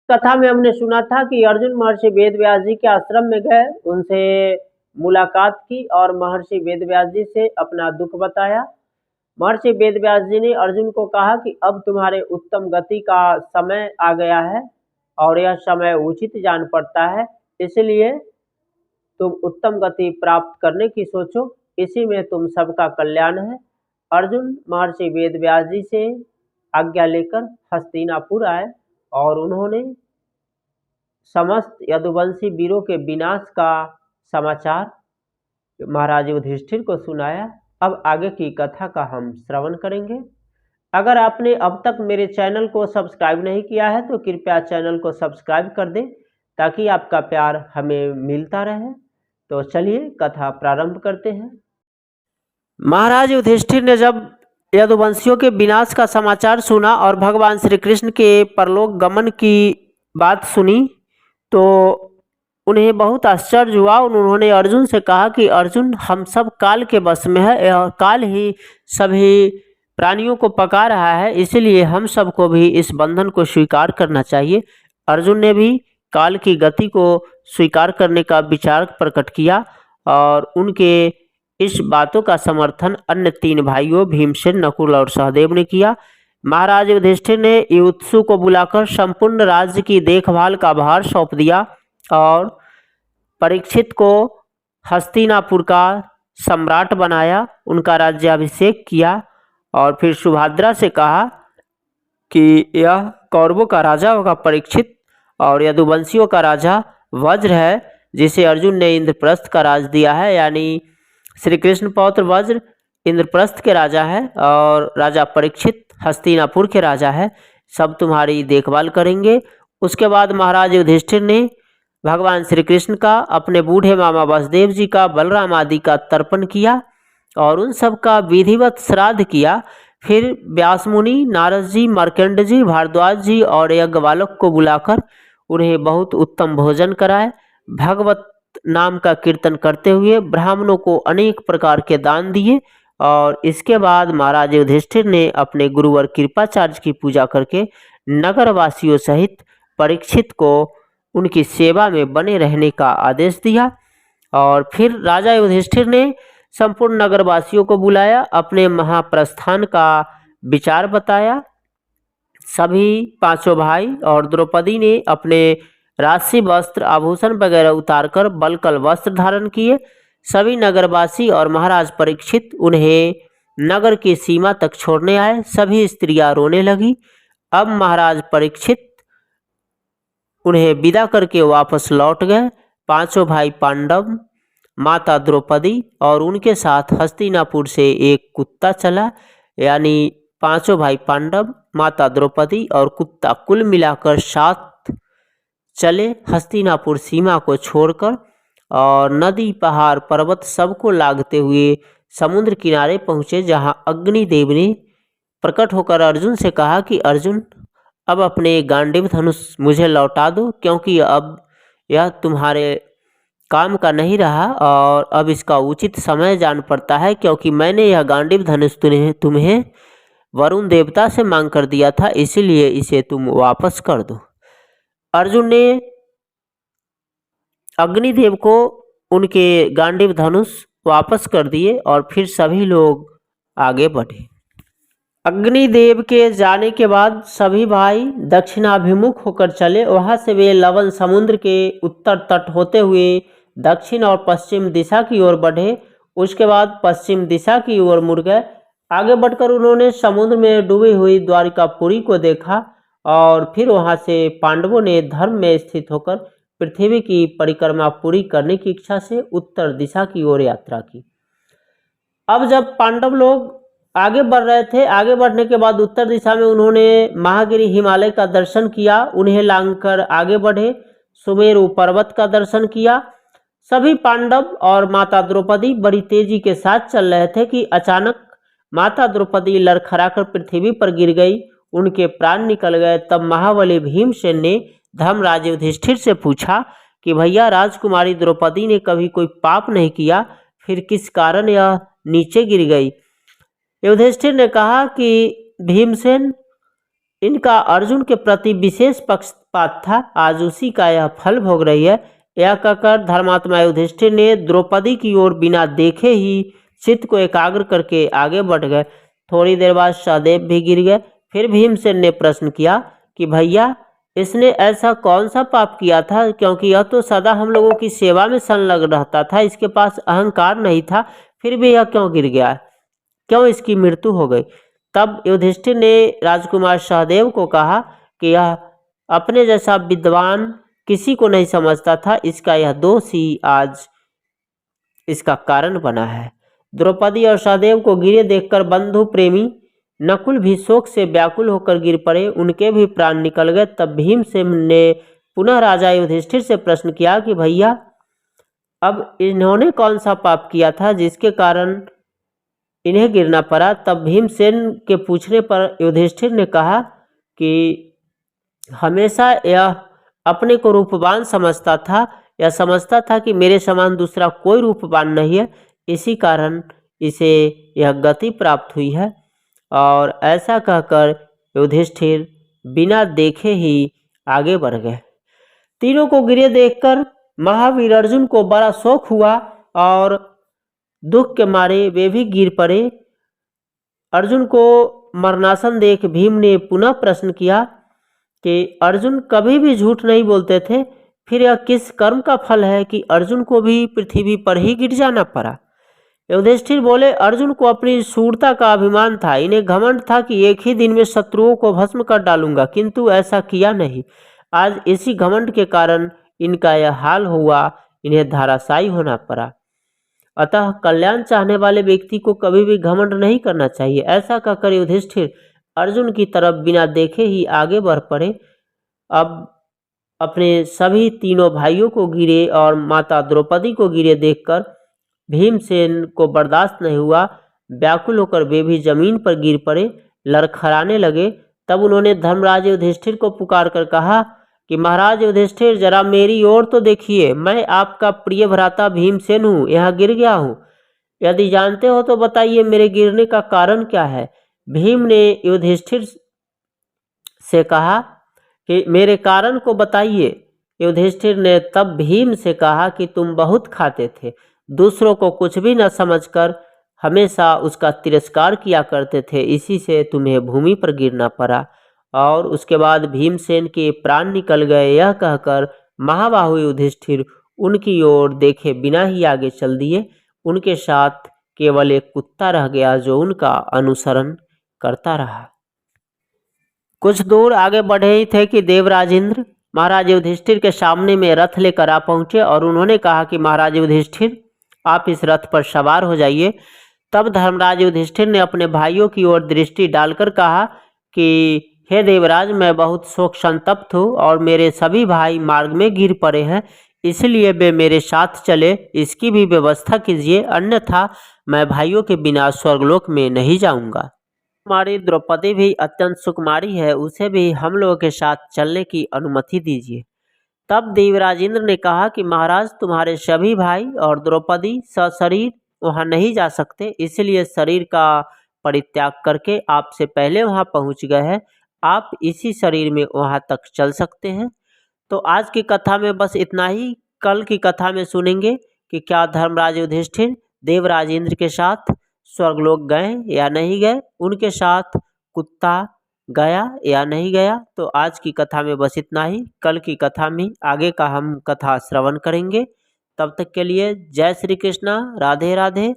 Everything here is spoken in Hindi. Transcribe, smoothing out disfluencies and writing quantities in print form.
कथा में हमने सुना था कि अर्जुन महर्षि वेदव्यास जी के आश्रम में गए, उनसे मुलाकात की और महर्षि वेदव्यास जी से अपना दुख बताया। महर्षि वेदव्यास जी ने अर्जुन को कहा कि अब तुम्हारे उत्तम गति का समय आ गया है और यह समय उचित जान पड़ता है, इसलिए तुम उत्तम गति प्राप्त करने की सोचो, इसी में तुम सबका कल्याण है। अर्जुन महर्षि वेदव्यास जी से आज्ञा लेकर हस्तिनापुर आए और उन्होंने समस्त यदुवंशी वीरों के विनाश का समाचार महाराज युधिष्ठिर को सुनाया। अब आगे की कथा का हम श्रवण करेंगे। अगर आपने अब तक मेरे चैनल को सब्सक्राइब नहीं किया है तो कृपया चैनल को सब्सक्राइब कर दें ताकि आपका प्यार हमें मिलता रहे। तो चलिए कथा प्रारंभ करते हैं। महाराज युधिष्ठिर ने जब यदुवंशियों के विनाश का समाचार सुना और भगवान श्री कृष्ण के परलोक गमन की बात सुनी तो उन्हें बहुत आश्चर्य हुआ। उन्होंने अर्जुन से कहा कि अर्जुन, हम सब काल के वश में है, यह काल ही सभी प्राणियों को पका रहा है, इसलिए हम सबको भी इस बंधन को स्वीकार करना चाहिए। अर्जुन ने भी काल की गति को स्वीकार करने का विचार प्रकट किया और उनके इस बातों का समर्थन अन्य तीन भाइयों भीमसेन, नकुल और सहदेव ने किया। महाराज युधिष्ठिर ने युत्सु को बुलाकर संपूर्ण राज्य की देखभाल का भार सौंप दिया और परीक्षित को हस्तिनापुर का सम्राट बनाया, उनका राज्याभिषेक किया और फिर सुभद्रा से कहा कि यह कौरवों का राजा होगा परीक्षित और यदुवंशियों का राजा वज्र है, जिसे अर्जुन ने इंद्रप्रस्थ का राज दिया है। यानी श्री कृष्ण पौत्र वज्र इंद्रप्रस्थ के राजा है और राजा परीक्षित हस्तिनापुर के राजा है, सब तुम्हारी देखभाल करेंगे। उसके बाद महाराज युधिष्ठिर ने भगवान श्री कृष्ण का, अपने बूढ़े मामा वसुदेव जी का, बलराम आदि का तर्पण किया और उन सब का विधिवत श्राद्ध किया। फिर व्यास मुनि, नारद जी, मार्कंड जी, भारद्वाज जी और यज्ञवालक को बुलाकर उन्हें बहुत उत्तम भोजन कराए। भगवत नाम का कीर्तन करते हुए ब्राह्मणों को अनेक प्रकार के दान दिए और इसके बाद महाराज युधिष्ठिर ने अपने गुरुवर कृपाचार्य की पूजा करके नगरवासियों सहित परीक्षित को उनकी सेवा में बने रहने का आदेश दिया। और फिर राजा युधिष्ठिर ने संपूर्ण नगरवासियों को बुलाया, अपने महाप्रस्थान का विचार बताया। सभी पांचों भाई और द्रौपदी ने अपने राशि वस्त्र, आभूषण वगैरह उतारकर बलकल वस्त्र धारण किए। सभी नगरवासी और महाराज परीक्षित उन्हें नगर की सीमा तक छोड़ने आए। सभी स्त्रियां रोने लगी। अब महाराज परीक्षित उन्हें विदा करके वापस लौट गए। पांचों भाई पांडव, माता द्रौपदी और उनके साथ हस्तिनापुर से एक कुत्ता चला। यानी पांचों भाई पांडव, माता द्रौपदी और कुत्ता कुल मिलाकर 7 चले हस्तिनापुर सीमा को छोड़कर और नदी, पहाड़, पर्वत सबको लागते हुए समुद्र किनारे पहुँचे, जहाँ अग्निदेव ने प्रकट होकर अर्जुन से कहा कि अर्जुन, अब अपने गांडीव धनुष मुझे लौटा दो, क्योंकि अब यह तुम्हारे काम का नहीं रहा और अब इसका उचित समय जान पड़ता है, क्योंकि मैंने यह गांडीव धनुष तुम्हें वरुण देवता से मांग कर दिया था, इसीलिए इसे तुम वापस कर दो। अर्जुन ने अग्निदेव को उनके गांडीव धनुष वापस कर दिए और फिर सभी लोग आगे बढ़े। अग्निदेव के जाने के बाद सभी भाई दक्षिणाभिमुख होकर चले। वहां से वे लवण समुद्र के उत्तर तट होते हुए दक्षिण और पश्चिम दिशा की ओर बढ़े। उसके बाद पश्चिम दिशा की ओर मुड़ गए। आगे बढ़कर उन्होंने समुद्र में डूबी हुई द्वारिकापुरी को देखा और फिर वहां से पांडवों ने धर्म में स्थित होकर पृथ्वी की परिक्रमा पूरी करने की इच्छा से उत्तर दिशा की ओर यात्रा की। अब जब पांडव लोग आगे बढ़ रहे थे, आगे बढ़ने के बाद उत्तर दिशा में उन्होंने महागिरी हिमालय का दर्शन किया। उन्हें लांघकर आगे बढ़े, सुमेरु पर्वत का दर्शन किया। सभी पांडव और माता द्रौपदी बड़ी तेजी के साथ चल रहे थे कि अचानक माता द्रौपदी लड़खड़ाकर पृथ्वी पर गिर गई, उनके प्राण निकल गए। तब महाबली भीमसेन ने धर्मराज युधिष्ठिर से पूछा कि भैया, राजकुमारी द्रौपदी ने कभी कोई पाप नहीं किया, फिर किस कारण यह नीचे गिर गई? युधिष्ठिर ने कहा कि भीमसेन, इनका अर्जुन के प्रति विशेष पक्षपात था, आज उसी का यह फल भोग रही है। यह कहकर धर्मात्मा युधिष्ठिर ने द्रौपदी की ओर बिना देखे ही चित्त को एकाग्र करके आगे बढ़ गए। थोड़ी देर बाद सहदेव भी गिर गए। फिर भीमसेन ने प्रश्न किया कि भैया, इसने ऐसा कौन सा पाप किया था, क्योंकि यह तो सदा हम लोगों की सेवा में संलग्न रहता था, इसके पास अहंकार नहीं था, फिर भी यह क्यों गिर गया, क्यों इसकी मृत्यु हो गई। तब युधिष्ठिर ने राजकुमार सहदेव को कहा कि यह अपने जैसा विद्वान किसी को नहीं समझता था, इसका यह दोष ही आज इसका कारण बना है। द्रौपदी और सहदेव को गिरे देखकर बंधु प्रेमी नकुल भी शोक से व्याकुल होकर गिर पड़े, उनके भी प्राण निकल गए। तब भीमसेन ने पुनः राजा युधिष्ठिर से प्रश्न किया कि भैया, अब इन्होंने कौन सा पाप किया था जिसके कारण इन्हें गिरना पड़ा। तब भीमसेन के पूछने पर युधिष्ठिर ने कहा कि हमेशा यह अपने को रूपवान समझता था, यह समझता था कि मेरे समान दूसरा कोई रूपवान नहीं है, इसी कारण इसे यह गति प्राप्त हुई है। और ऐसा कहकर युधिष्ठिर बिना देखे ही आगे बढ़ गए। तीनों को गिरे देखकर महावीर अर्जुन को बड़ा शोक हुआ और दुख के मारे वे भी गिर पड़े। अर्जुन को मरणासन देख भीम ने पुनः प्रश्न किया कि अर्जुन कभी भी झूठ नहीं बोलते थे, फिर यह किस कर्म का फल है कि अर्जुन को भी पृथ्वी पर ही गिर जाना पड़ा। युधिष्ठिर बोले, अर्जुन को अपनी शूरता का अभिमान था, इन्हें घमंड था कि एक ही दिन में शत्रुओं को भस्म कर डालूंगा, किंतु ऐसा किया नहीं। आज इसी घमंड के कारण इनका यह हाल हुआ, इन्हें धराशायी होना पड़ा। अतः कल्याण चाहने वाले व्यक्ति को कभी भी घमंड नहीं करना चाहिए। ऐसा कहकर युधिष्ठिर अर्जुन की तरफ बिना देखे ही आगे बढ़ पड़े। अब अपने सभी तीनों भाइयों को गिरे और माता द्रौपदी को गिरे देखकर भीमसेन को बर्दाश्त नहीं हुआ, व्याकुल होकर वे भी जमीन पर गिर पड़े, लड़खड़ाने लगे। तब उन्होंने धर्मराज युधिष्ठिर को पुकार कर कहा कि महाराज युधिष्ठिर, जरा मेरी ओर तो देखिए, मैं आपका प्रिय भ्राता भीमसेन हूँ, यहाँ गिर गया हूँ। यदि जानते हो तो बताइए मेरे गिरने का कारण क्या है। भीम ने युधिष्ठिर से कहा कि मेरे कारण को बताइए। युधिष्ठिर ने तब भीम से कहा कि तुम बहुत खाते थे, दूसरों को कुछ भी न समझकर हमेशा उसका तिरस्कार किया करते थे, इसी से तुम्हें भूमि पर गिरना पड़ा। और उसके बाद भीमसेन के प्राण निकल गए। यह कहकर महाबाहु युधिष्ठिर उनकी ओर देखे बिना ही आगे चल दिए। उनके साथ केवल एक कुत्ता रह गया जो उनका अनुसरण करता रहा। कुछ दूर आगे बढ़े ही थे कि देवराज इंद्र महाराज युधिष्ठिर के सामने में रथ लेकर आ पहुंचे और उन्होंने कहा कि महाराज युधिष्ठिर, आप इस रथ पर सवार हो जाइए। तब धर्मराज युधिष्ठिर ने अपने भाइयों की ओर दृष्टि डालकर कहा कि हे देवराज, मैं बहुत शोक संतप्त हूँ और मेरे सभी भाई मार्ग में गिर पड़े हैं, इसलिए वे मेरे साथ चले, इसकी भी व्यवस्था कीजिए, अन्यथा मैं भाइयों के बिना स्वर्गलोक में नहीं जाऊंगा। हमारी द्रौपदी भी अत्यंत सुकुमारी है, उसे भी हम लोगों के साथ चलने की अनुमति दीजिए। तब देवराज इंद्र ने कहा कि महाराज, तुम्हारे सभी भाई और द्रौपदी सशरीर वहां नहीं जा सकते, इसलिए शरीर का परित्याग करके आपसे पहले वहां पहुंच गए हैं। आप इसी शरीर में वहां तक चल सकते हैं। तो आज की कथा में बस इतना ही। कल की कथा में सुनेंगे कि क्या धर्मराज युधिष्ठिर देवराज इंद्र के साथ स्वर्गलोक गए या नहीं गए, उनके साथ कुत्ता गया या नहीं गया। तो आज की कथा में बस इतना ही। कल की कथा में आगे का हम कथा श्रवण करेंगे। तब तक के लिए जय श्री कृष्णा, राधे राधे।